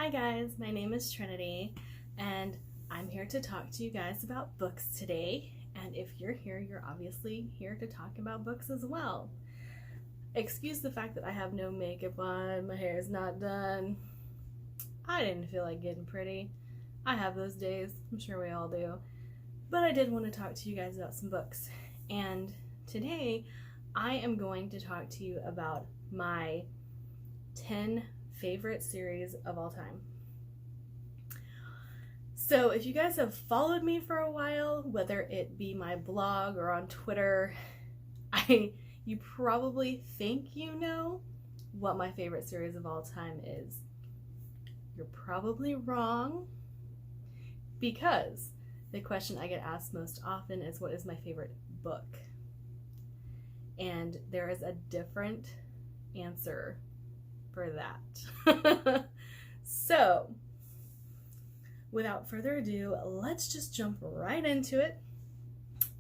Hi guys, my name is Trinity and I'm here to talk to you guys about books today. And if you're here, you're obviously here to talk about books as well. Excuse the fact that I have no makeup on, my hair is not done. I didn't feel like getting pretty. I have those days, I'm sure we all do. But I did want to talk to you guys about some books. And today I am going to talk to you about my 10 favorite series of all time. So if you guys have followed me for a while, whether it be my blog or on Twitter, you probably think you know what my favorite series of all time is. You're probably wrong, because the question I get asked most often is, what is my favorite book? And there is a different answer for that. So, without further ado, let's just jump right into it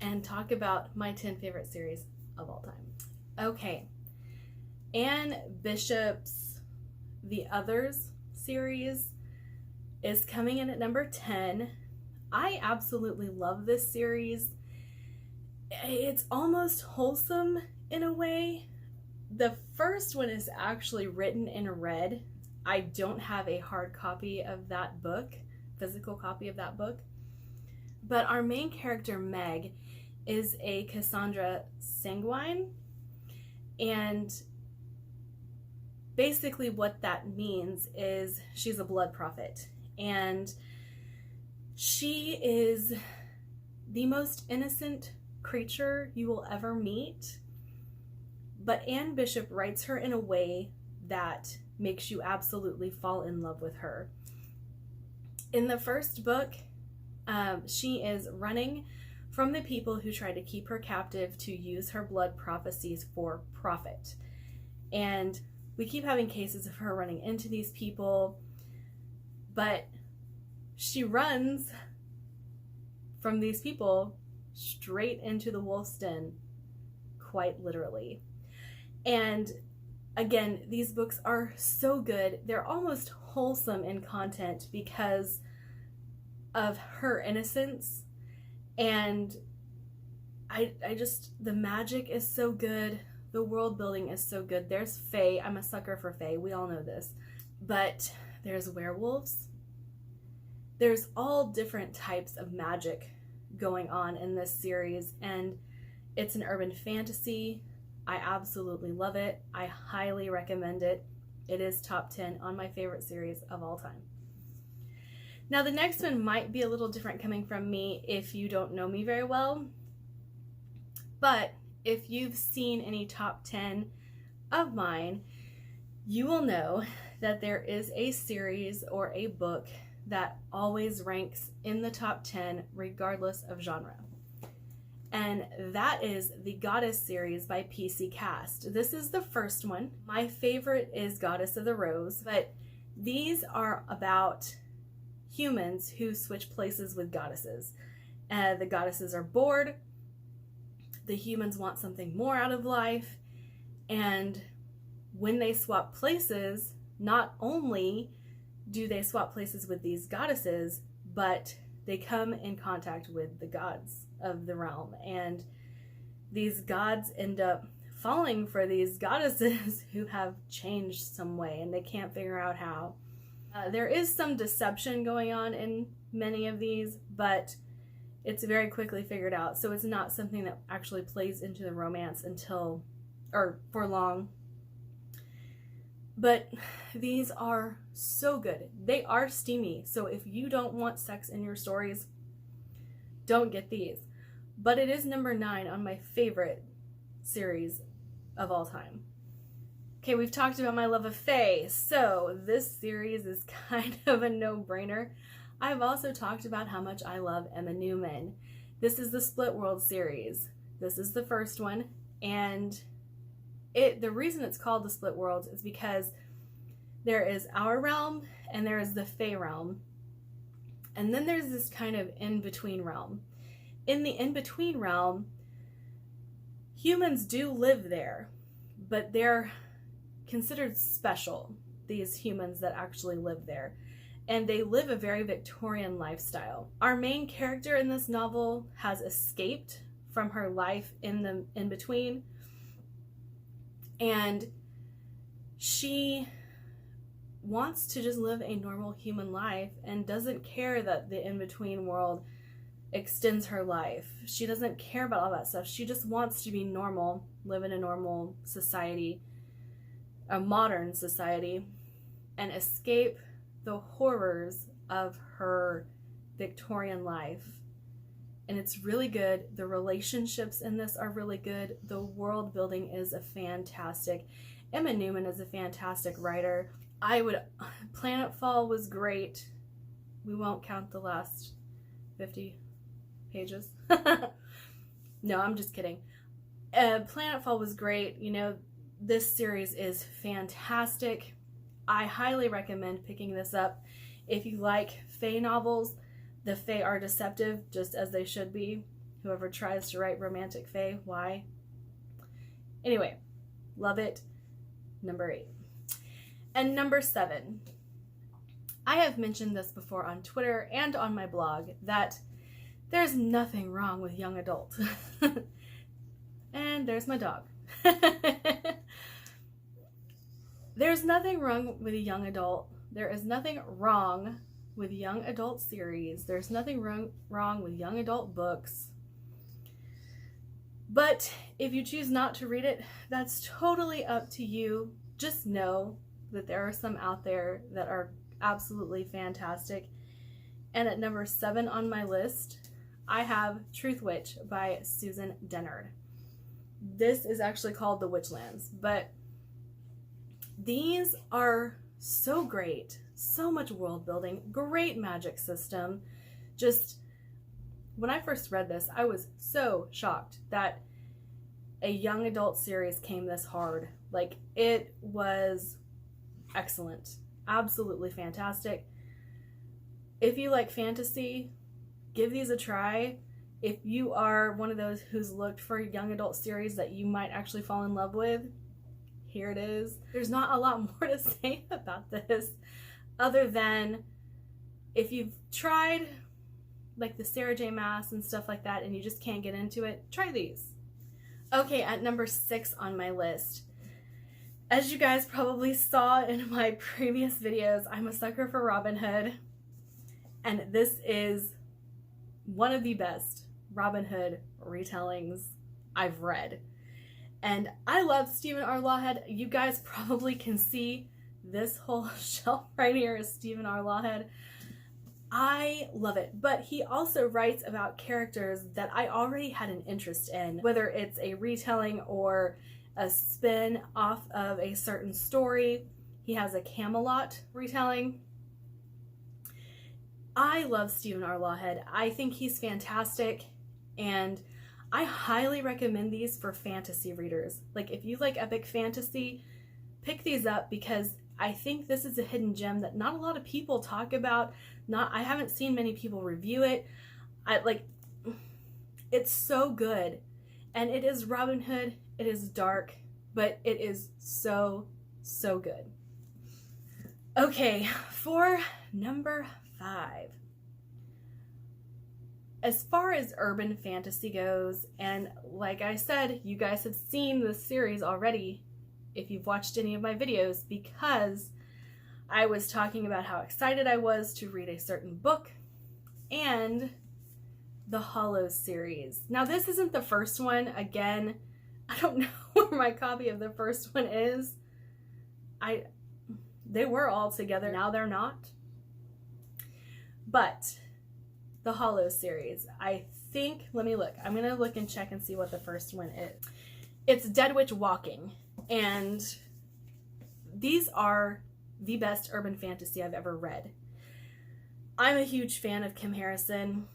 and talk about my 10 favorite series of all time. Okay, Anne Bishop's The Others series is coming in at number 10. I absolutely love this series. It's almost wholesome in a way. The first one is actually written in red. I don't have a hard copy of that book, physical copy of that book. But our main character, Meg, is a Cassandra Sanguine. And basically what that means is she's a blood prophet. And she is the most innocent creature you will ever meet. But Anne Bishop writes her in a way that makes you absolutely fall in love with her. In the first book, she is running from the people who try to keep her captive to use her blood prophecies for profit. And we keep having cases of her running into these people, but she runs from these people straight into the wolf's den, quite literally. And again, these books are so good. They're almost wholesome in content because of her innocence. And I just, the magic is so good. The world building is so good. There's fae. I'm a sucker for fae. We all know this. But there's werewolves. There's all different types of magic going on in this series. And it's an urban fantasy. I absolutely love it. I highly recommend it. It is top 10 on my favorite series of all time. Now the next one might be a little different coming from me if you don't know me very well, but if you've seen any top 10 of mine, you will know that there is a series or a book that always ranks in the top 10 regardless of genre. And that is the Goddess series by PC Cast. This is the first one. My favorite is Goddess of the Rose, but these are about humans who switch places with goddesses. The goddesses are bored, the humans want something more out of life, and when they swap places, not only do they swap places with these goddesses, but they come in contact with the gods of the realm, and these gods end up falling for these goddesses who have changed some way and they can't figure out how. There is some deception going on in many of these, but it's very quickly figured out, so it's not something that actually plays into the romance until, or for long. But these are so good. They are steamy, so if you don't want sex in your stories, don't get these. But it is number 9 on my favorite series of all time. Okay, we've talked about my love of fae, so this series is kind of a no-brainer. I've also talked about how much I love Emma Newman. This is the Split World series. This is the first one, and the reason it's called the Split World is because there is our realm and there is the fae realm, and then there's this kind of in-between realm. In the in-between realm, humans do live there, but they're considered special. these humans that actually live there. And they live a very Victorian lifestyle. Our main character in this novel has escaped from her life in between, and she wants to just live a normal human life and doesn't care that the in-between world extends her life. She doesn't care about all that stuff. She just wants to be normal, live in a normal society, a modern society, and escape the horrors of her Victorian life. And it's really good. The relationships in this are really good. The world building is a fantastic. Emma Newman is a fantastic writer. Planetfall was great. We won't count the last 50 pages. No, I'm just kidding. Planetfall was great. You know, this series is fantastic. I highly recommend picking this up. If you like fae novels, the fae are deceptive, just as they should be. Whoever tries to write romantic fae, why? Anyway, love it. Number 8. And number 7. I have mentioned this before on Twitter and on my blog that there's nothing wrong with young adult. And there's my dog. There's nothing wrong with a young adult. There is nothing wrong with young adult series. There's nothing wrong with young adult books. But if you choose not to read it, that's totally up to you. Just know that there are some out there that are absolutely fantastic. And at number 7 on my list, I have Truth Witch by Susan Dennard. This is actually called The Witchlands, but these are so great. So much world building, great magic system. Just, when I first read this, I was so shocked that a young adult series came this hard. Like, it was excellent. Absolutely fantastic. If you like fantasy, give these a try. If you are one of those who's looked for a young adult series that you might actually fall in love with, here it is. There's not a lot more to say about this other than if you've tried like the Sarah J Maas and stuff like that and you just can't get into it, try these. Okay, at number 6 on my list, as you guys probably saw in my previous videos, I'm a sucker for Robin Hood, and this is one of the best Robin Hood retellings I've read. And I love Stephen R. Lawhead. You guys probably can see this whole shelf right here is Stephen R. Lawhead. I love it, but he also writes about characters that I already had an interest in, whether it's a retelling or a spin off of a certain story. He has a Camelot retelling. I love Stephen R. Lawhead. I think he's fantastic, and I highly recommend these for fantasy readers. Like, if you like epic fantasy, pick these up because I think this is a hidden gem that not a lot of people talk about. I haven't seen many people review it. It's so good. And it is Robin Hood. It is dark, but it is so, so good. Okay, for number 5. As far as urban fantasy goes, and like I said, you guys have seen this series already if you've watched any of my videos, because I was talking about how excited I was to read a certain book, and the Hollows series. Now, this isn't the first one. Again, I don't know where my copy of the first one is. They were all together. Now they're not. But the Hollows series, I think, let me look. I'm going to look and check and see what the first one is. It's Dead Witch Walking. And these are the best urban fantasy I've ever read. I'm a huge fan of Kim Harrison.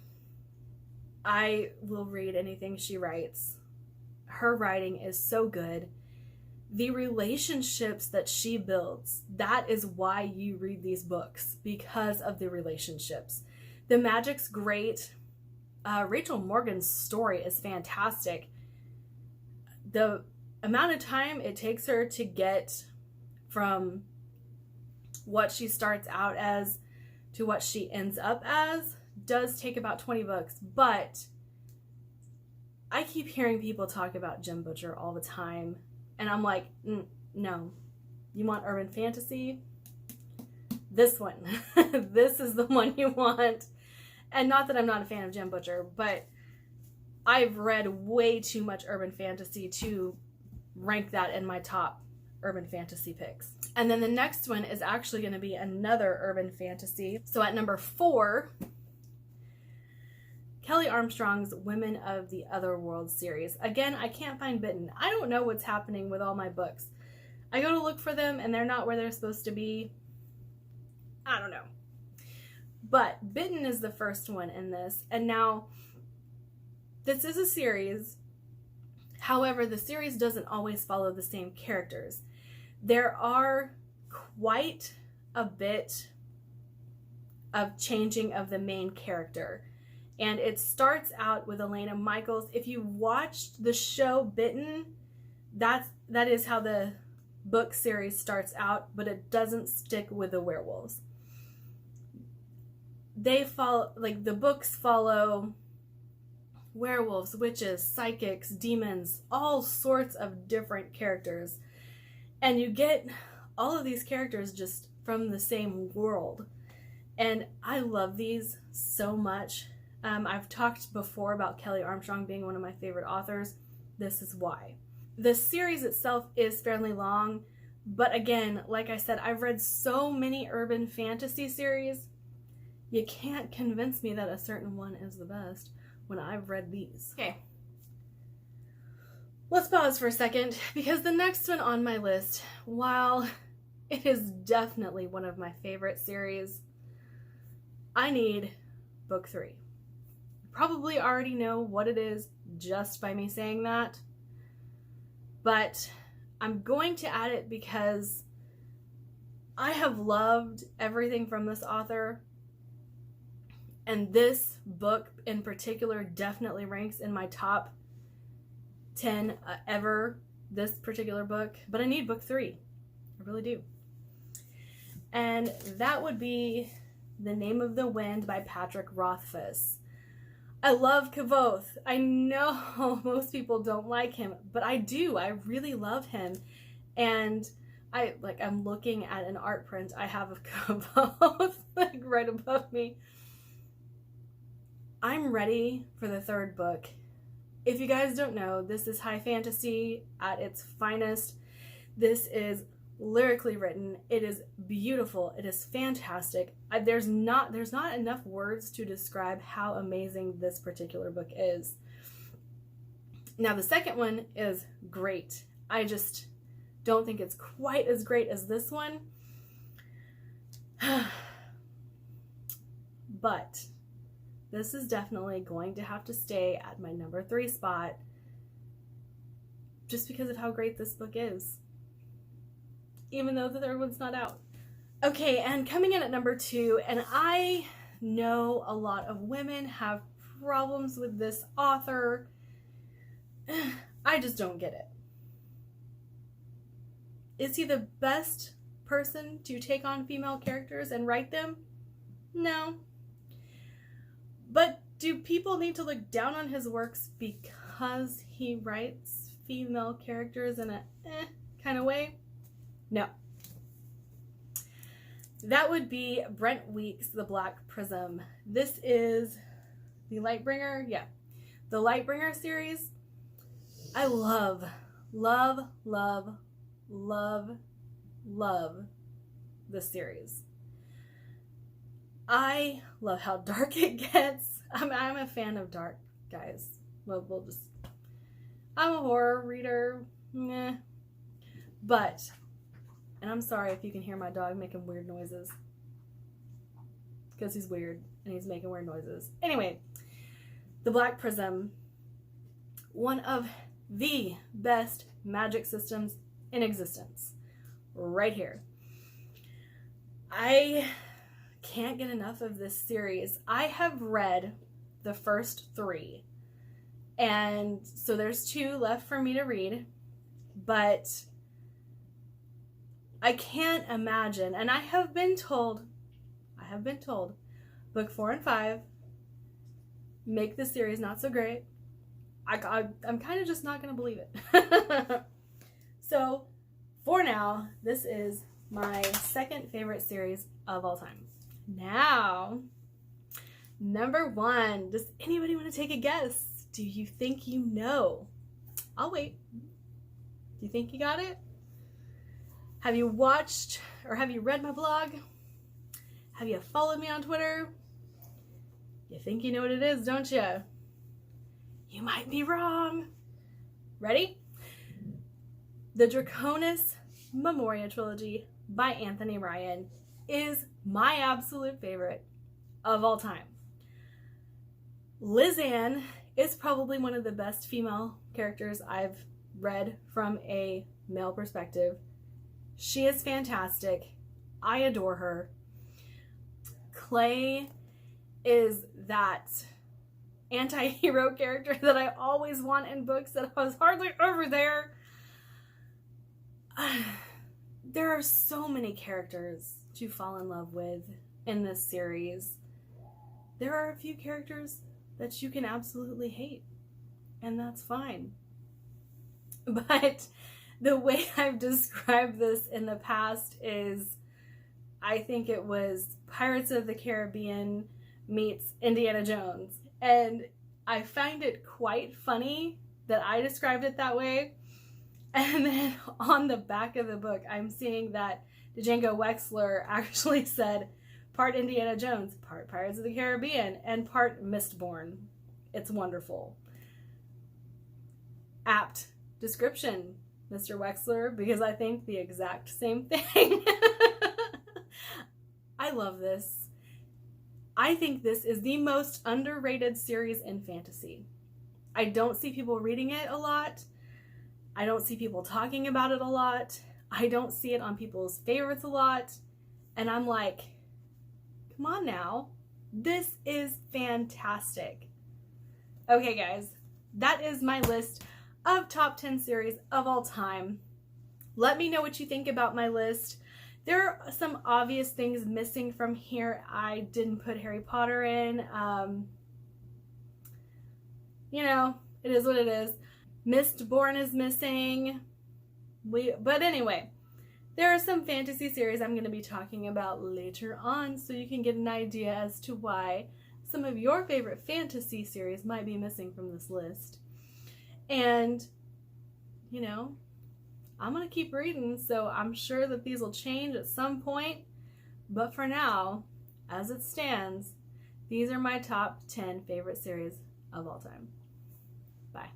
I will read anything she writes. Her writing is so good. The relationships that she builds, that is why you read these books, because of the relationships. The magic's great. Rachel Morgan's story is fantastic. The amount of time it takes her to get from what she starts out as to what she ends up as does take about 20 books, but I keep hearing people talk about Jim Butcher all the time, and I'm like, no. You want urban fantasy? This one. This is the one you want. And not that I'm not a fan of Jim Butcher, but I've read way too much urban fantasy to rank that in my top urban fantasy picks. And then the next one is actually going to be another urban fantasy. So at number 4, Kelly Armstrong's Women of the Otherworld series. Again, I can't find Bitten. I don't know what's happening with all my books. I go to look for them and they're not where they're supposed to be. I don't know. But Bitten is the first one in this. And now, this is a series. However, the series doesn't always follow the same characters. There are quite a bit of changing of the main character. And it starts out with Elena Michaels. If you watched the show Bitten, that is how the book series starts out, but it doesn't stick with the werewolves. They follow, like, the books follow werewolves, witches, psychics, demons, all sorts of different characters. And you get all of these characters just from the same world. And I love these so much. I've talked before about Kelly Armstrong being one of my favorite authors. This is why. The series itself is fairly long, but again, like I said, I've read so many urban fantasy series. You can't convince me that a certain one is the best when I've read these. Okay. Let's pause for a second, because the next one on my list, while it is definitely one of my favorite series, I need book 3. You probably already know what it is just by me saying that, but I'm going to add it because I have loved everything from this author, and this book in particular definitely ranks in my top 10 ever, this particular book. But I need book 3. I really do. And that would be The Name of the Wind by Patrick Rothfuss. I love Kvothe. I know most people don't like him, but I do. I really love him. And I'm looking at an art print I have of Kvothe like right above me. I'm ready for the 3rd book. If you guys don't know, this is high fantasy at its finest. This is lyrically written. It is beautiful. It is fantastic. There's not enough words to describe how amazing this particular book is. Now, the second one is great. I just don't think it's quite as great as this one. But this is definitely going to have to stay at my number 3 spot just because of how great this book is, even though the 3rd one's not out. Okay, and coming in at number 2, and I know a lot of women have problems with this author. I just don't get it. Is he the best person to take on female characters and write them? No. But do people need to look down on his works because he writes female characters in a kind of way? No. That would be Brent Weeks' The Black Prism. This is the Lightbringer, the Lightbringer series. I love, love, love, love, love this series. I love how dark it gets. I'm a fan of dark, guys. I'm a horror reader, but, and I'm sorry if you can hear my dog making weird noises, because he's weird and he's making weird noises. Anyway, The Black Prism, one of the best magic systems in existence, right here. I can't get enough of this series. I have read the first 3, and so there's 2 left for me to read, but I can't imagine, and I have been told, book 4 and 5 make the series not so great. I'm kind of just not going to believe it. So, for now, this is my second favorite series of all time. Now, number 1. Does anybody want to take a guess? Do you think you know? I'll wait. Do you think you got it? Have you watched or have you read my blog? Have you followed me on Twitter? You think you know what it is, don't you? You might be wrong. Ready? The Draconis Memoria trilogy by Anthony Ryan is my absolute favorite of all time. Lisanne is probably one of the best female characters I've read from a male perspective. She is fantastic. I adore her. Clay is that anti-hero character that I always want in books that was hardly ever there. There are so many characters to fall in love with in this series. There are a few characters that you can absolutely hate, and that's fine. But the way I've described this in the past is, I think it was Pirates of the Caribbean meets Indiana Jones. And I find it quite funny that I described it that way. And then on the back of the book, I'm seeing that Django Wexler actually said part Indiana Jones, part Pirates of the Caribbean, and part Mistborn. It's wonderful. Apt description, Mr. Wexler, because I think the exact same thing. I love this. I think this is the most underrated series in fantasy. I don't see people reading it a lot. I don't see people talking about it a lot. I don't see it on people's favorites a lot. And I'm like, come on now. This is fantastic. Okay, guys, that is my list of top 10 series of all time. Let me know what you think about my list. There are some obvious things missing from here. I didn't put Harry Potter in. You know, it is what it is. Mistborn is missing. But anyway, there are some fantasy series I'm going to be talking about later on, so you can get an idea as to why some of your favorite fantasy series might be missing from this list. And, you know, I'm going to keep reading, so I'm sure that these will change at some point. But for now, as it stands, these are my top 10 favorite series of all time. Bye.